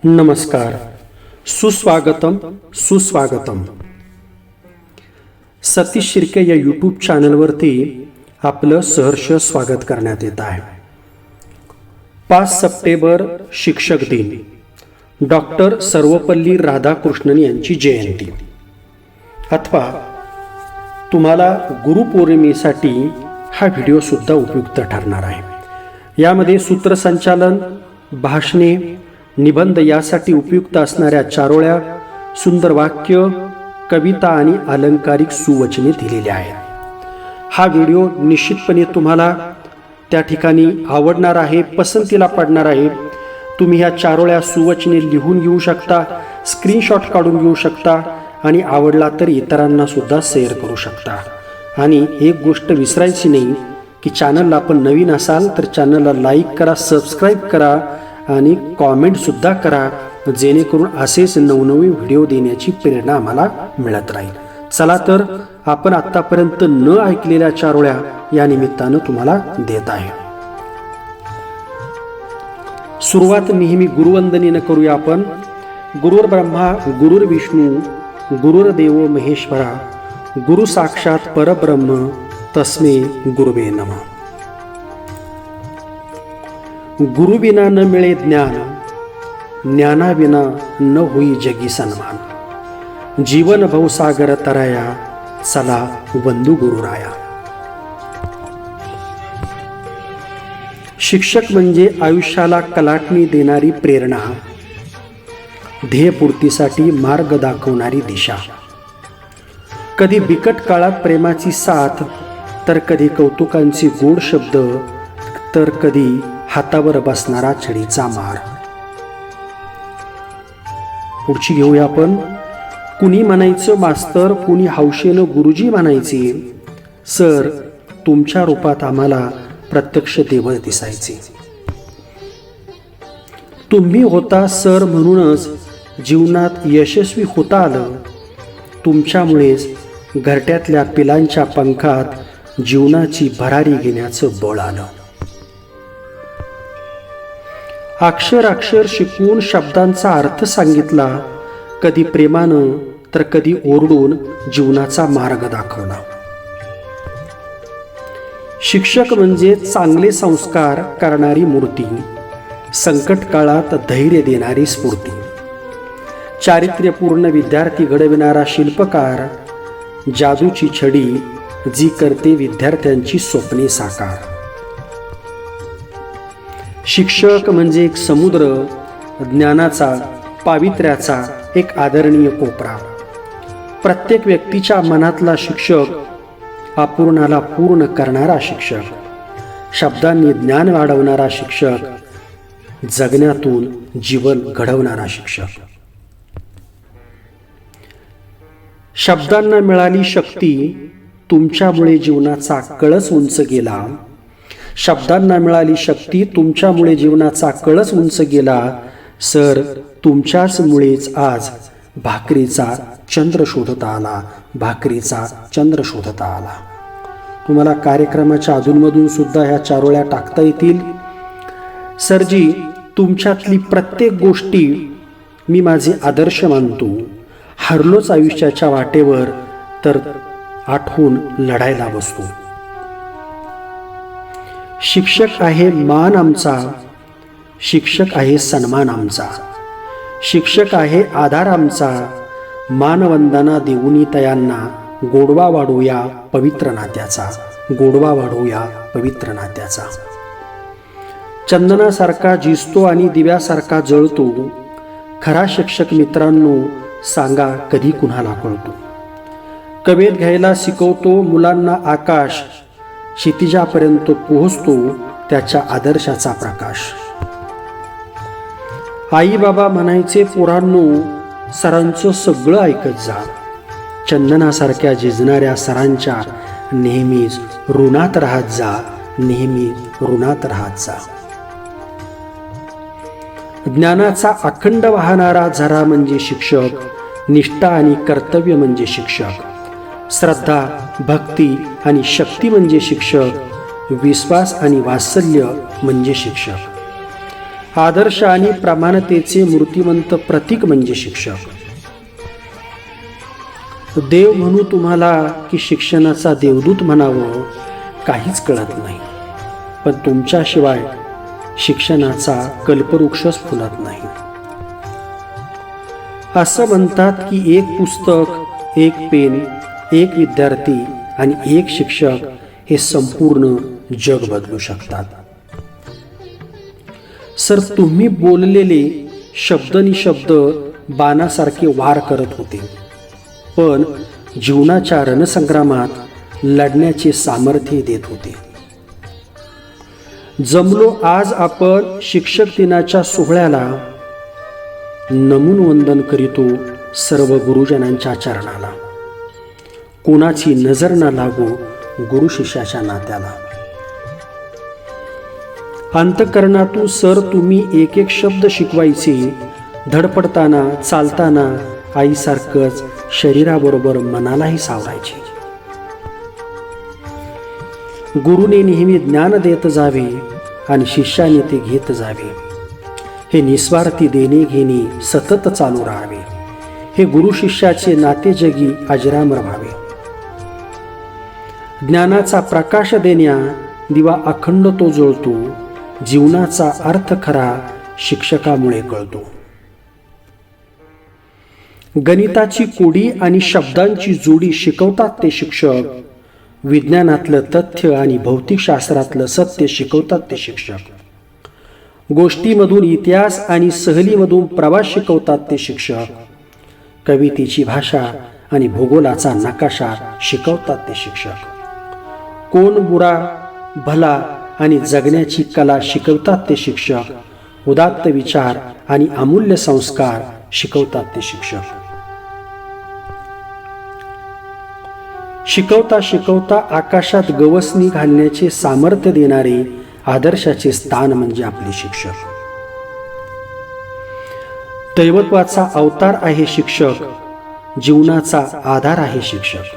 नमस्कार, सुस्वागतम सुस्वागतम. सतीश शिर्के या यूट्यूब चॅनलवरती आपलं सहर्ष स्वागत करण्यात येत आहे. 5 सप्टेंबर शिक्षक दिन, डॉक्टर सर्वपल्ली राधाकृष्णन यांची जयंती. अथवा तुम्हाला गुरुपौर्णिमेसाठी हा व्हिडिओ सुद्धा उपयुक्त ठरणार आहे. यामध्ये सूत्रसंचालन, भाषणे, निबंध यासाठी उपयुक्त असणाऱ्या चारोळ्या, सुंदर वाक्य, कविता आणि अलंकारिक सुवचने दिलेली आहेत. हा व्हिडिओ निश्चितपणे तुम्हाला त्या ठिकाणी आवडणार आहे, पसंतीला पडणार आहे. तुम्ही ह्या चारोळ्या सुवचने लिहून घेऊ शकता, स्क्रीनशॉट काढून घेऊ शकता आणि आवडला तर इतरांना सुद्धा शेअर करू शकता. आणि एक गोष्ट विसरायची नाही की चॅनलला आपण नवीन असाल तर चॅनलला लाईक करा, सबस्क्राईब करा आणि कॉमेंटसुद्धा करा, जेणेकरून असेच नवनवीन व्हिडिओ देण्याची प्रेरणा आम्हाला मिळत राहील. चला तर आपण आत्तापर्यंत न ऐकलेल्या चारोळ्या या निमित्तानं तुम्हाला देत आहे. सुरुवात नेहमी गुरुवंदनेनं करूया आपण. गुरुर् ब्रह्मा गुरुर् विष्णू गुरुर्देव महेश्वरा, गुरु साक्षात परब्रह्म तस्मै गुरुवे नमः. गुरुविना न मिळे ज्ञान, ज्ञानाविना न होई जगी सन्मान. जीवन भवसागर तराया, चला वंदू गुरुराया. शिक्षक म्हणजे आयुष्याला कलाटणी देणारी प्रेरणा, ध्येयपूर्तीसाठी मार्ग दाखवणारी दिशा. कधी बिकट काळात प्रेमाची साथ, तर कधी कौतुकांची गोड शब्द, तर कधी हातावर बसणारा छडीचा मार. पुढची घेऊया आपण. कुणी म्हणायचं मास्तर, कुणी हौशेनं गुरुजी म्हणायचे. सर, तुमच्या रूपात आम्हाला प्रत्यक्ष देव दिसायचे. तुम्ही होता सर, म्हणूनच जीवनात यशस्वी होता आलं. तुमच्यामुळेच घरट्यातल्या पिलांच्या पंखात जीवनाची भरारी घेण्याचं बळ आलं. अक्षर अक्षर शिकवून शब्दांचा अर्थ सांगितला, कधी प्रेमानं तर कधी ओरडून जीवनाचा मार्ग दाखवला. शिक्षक म्हणजे चांगले संस्कार करणारी मूर्ती, संकट काळात धैर्य देणारी स्फूर्ती. चारित्र्यपूर्ण विद्यार्थी घडविणारा शिल्पकार, जादूची छडी जी करते विद्यार्थ्यांची स्वप्ने साकार. शिक्षक म्हणजे एक समुद्र, ज्ञानाचा, पावित्र्याचा एक आदरणीय कोपरा. प्रत्येक व्यक्तीच्या मनातला शिक्षक, अपूर्णाला पूर्ण करणारा शिक्षक, शब्दांनी ज्ञान वाढवणारा शिक्षक, जगण्यातून जीवन घडवणारा शिक्षक. शब्दांना मिळाली शक्ती, तुमच्यामुळे जीवनाचा कळस उंच गेला. शब्दांना मिळाली शक्ती, तुमच्यामुळे जीवनाचा कळस उंच गेला. सर, तुमच्याच मुळेच आज भाकरीचा चंद्र शोधता आला, भाकरीचा चंद्र शोधता आला. तुम्हाला कार्यक्रमाच्या अधूनमधून सुद्धा ह्या चारोळ्या टाकता येतील. सरजी, तुमच्यातली प्रत्येक गोष्टी मी माझे आदर्श मानतो. हरलोच आयुष्याच्या वाटेवर तर आठवून लढायला बसतो. शिक्षक आहे मान आमचा, शिक्षक आहे सन्मान आमचा. शिक्षक आहे आधार आमचा, मानवंदना देऊनी तयांना. गोडवा वाढूया पवित्र नात्याचा, गोडवा वाढूया पवित्र नात्याचा. चंदनासारखा झिजतो आणि दिव्यासारखा जळतो. खरा शिक्षक मित्रांनो, सांगा कधी कुणाला कळतो. कवेत घ्यायला शिकवतो मुलांना आकाश, क्षितिजापर्यंत पोहोचतो त्याच्या आदर्शाचा प्रकाश. आई बाबा म्हणायचे पोरांनो, सरांचं सगळं ऐकत जा. चंदनासारख्या झिजणाऱ्या सरांच्या नेहमीच ऋणात राहत जा, नेहमी ऋणात राहत जा. ज्ञानाचा अखंड वाहणारा झरा म्हणजे शिक्षक, निष्ठा आणि कर्तव्य म्हणजे शिक्षक. श्रद्धा, भक्ती आणि शक्ती म्हणजे शिक्षक. विश्वास आणि वात्सल्य म्हणजे शिक्षक. आदर्श आणि प्रमाणतेचे मूर्तिमंत प्रतीक म्हणजे शिक्षक. देव म्हणू तुम्हाला की शिक्षणाचा देवदूत म्हणावं काहीच कळत नाही, पण तुमच्याशिवाय शिक्षणाचा कल्पवृक्षच फुलत नाही. असं म्हणतात की एक पुस्तक, एक पेन, एक विद्यार्थी आणि एक शिक्षक हे संपूर्ण जग बदलू शकतात. सर, तुम्ही बोललेले शब्द बाणासारखे वार करत होते, पण जीवनाच्या रणसंग्रामात लढण्याचे सामर्थ्य देत होते. जमलो आज आपण शिक्षक दिनाच्या सोहळ्याला, नमून वंदन करीतो सर्व गुरुजनांच्या चरणाला. कोणाची नजर न लागो गुरु शिष्याच्या नात्याला. अंतःकरणातून सर तुम्ही एक एक शब्द शिकवायचे. धडपडताना चालताना आईसारखंच शरीराबरोबर मनालाही सावरायचे. गुरुने नेहमी ज्ञान देत जावे आणि शिष्याने ते घेत जावे. हे निस्वार्थी देणे घेणे सतत चालू राहावे. हे गुरु शिष्याचे नाते जगी अजरामर व्हावे. ज्ञानाचा प्रकाश देण्या दिवा अखंड तो जळतो. जीवनाचा अर्थ खरा शिक्षकामुळे कळतो. गणिताची कोडी आणि शब्दांची जोडी शिकवतात ते शिक्षक. विज्ञानातलं तथ्य आणि भौतिकशास्त्रातलं सत्य शिकवतात ते शिक्षक. गोष्टीमधून इतिहास आणि सहलीमधून प्रवास शिकवतात ते शिक्षक. कवितेची भाषा आणि भूगोलाचा नकाशा शिकवतात ते शिक्षक. कोण बुरा भला आणि जगण्याची कला शिकवतात ते शिक्षक. उदात्त विचार आणि अमूल्य संस्कार शिकवतात ते शिक्षक. शिकवता शिकवता आकाशात गवसणी घालण्याचे सामर्थ्य देणारे आदर्शाचे स्थान म्हणजे आपले शिक्षक. दैवत्वाचा अवतार आहे शिक्षक. जीवनाचा आधार आहे शिक्षक.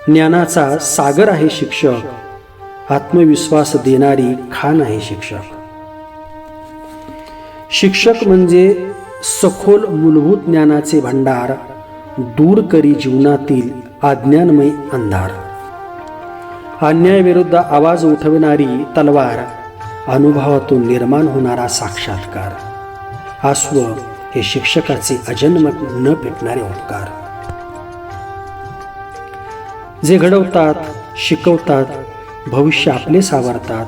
ज्ञानाचा सागर आहे शिक्षक. आत्मविश्वास देणारी खाण आहे शिक्षक. शिक्षक म्हणजे सखोल मूलभूत ज्ञानाचे भंडार. दूर करी जीवनातील अज्ञानमय अंधार. अन्यायाविरुद्ध आवाज उठवणारी तलवार. अनुभवातून निर्माण होणारा साक्षात्कार. आस्व हे शिक्षकाचे अजन्म न पेटणारे उपकार. जे घडवतात, शिकवतात, भविष्य आपले सावरतात.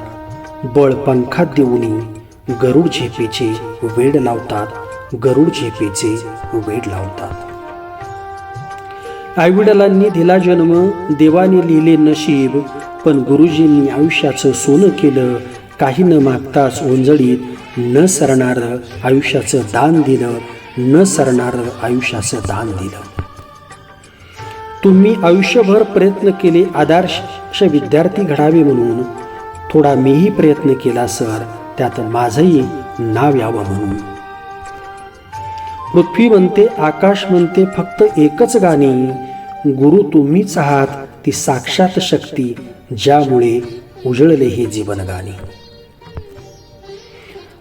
बळ पंखात देऊनी गरुड झेपेचे वेड लावतात. गरुड झेपेचे वेड लावतात. आईवडिलांनी दिला जन्म, देवाने लिहिले नशीब, पण गुरुजींनी आयुष्याचं सोनं केलं. काही न मागताच ओंजळीत न सरणारं आयुष्याचं दान दिलं. न सरणारं आयुष्याचं दान दिलं. तुम्ही आयुष्यभर प्रयत्न केले आदर्श विद्यार्थी घडावे म्हणून. थोडा मीही प्रयत्न केला सर, त्यात माझंही नाव यावं म्हणून. पृथ्वी म्हणते, आकाश म्हणते, फक्त एकच गाणी. गुरु तुम्हीच आहात, ती साक्षात शक्ती, ज्यामुळे उजळले हे जीवन गाणी.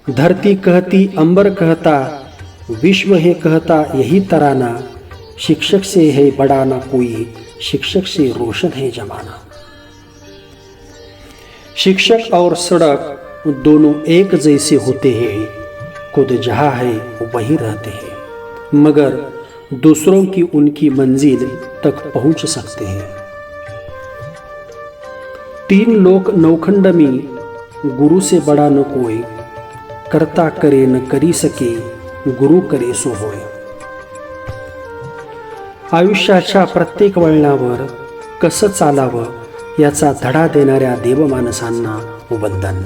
धरती कहती अंबर कहता, विश्व है कहता यही तराना. शिक्षक से है बड़ा ना कोई, शिक्षक से रोशन है जमाना. शिक्षक और सड़क दोनों एक जैसे होते हैं. खुद जहाँ है वही रहते हैं, मगर दूसरों की उनकी मंजिल तक पहुंच सकते हैं. 3 लोक नौखंड में, गुरु से बड़ा न कोई. करता करे न करी सके, गुरु करे सो होय. आयुष्याच्या प्रत्येक वळणावर कसं चालावं याचा धडा देणाऱ्या देवमानसांना वंदन.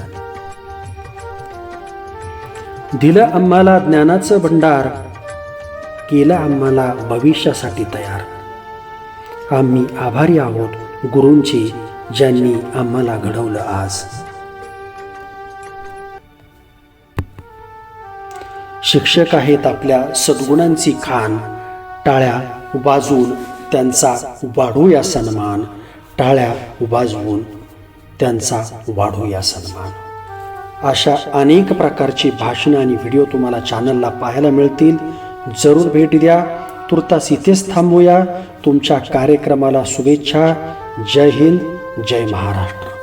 दिलं आम्हाला ज्ञानाचं भंडार, केलं आम्हाला भविष्यासाठी तयार. आम्ही आभारी आहोत गुरूंचे, ज्यांनी आम्हाला घडवलं आज. शिक्षक आहेत आपल्या सद्गुणांची खाण. टाळ्या वाजवून त्यांचा वाढूया सन्मान. टाळ्या वाजवून त्यांचा वाढूया सन्मान. अशा अनेक प्रकारची भाषणं आणि व्हिडिओ तुम्हाला चॅनलला पाहायला मिळतील. जरूर भेट द्या. तुर्तास इथेच थांबूया. तुमच्या कार्यक्रमाला शुभेच्छा. जय हिंद, जय महाराष्ट्र.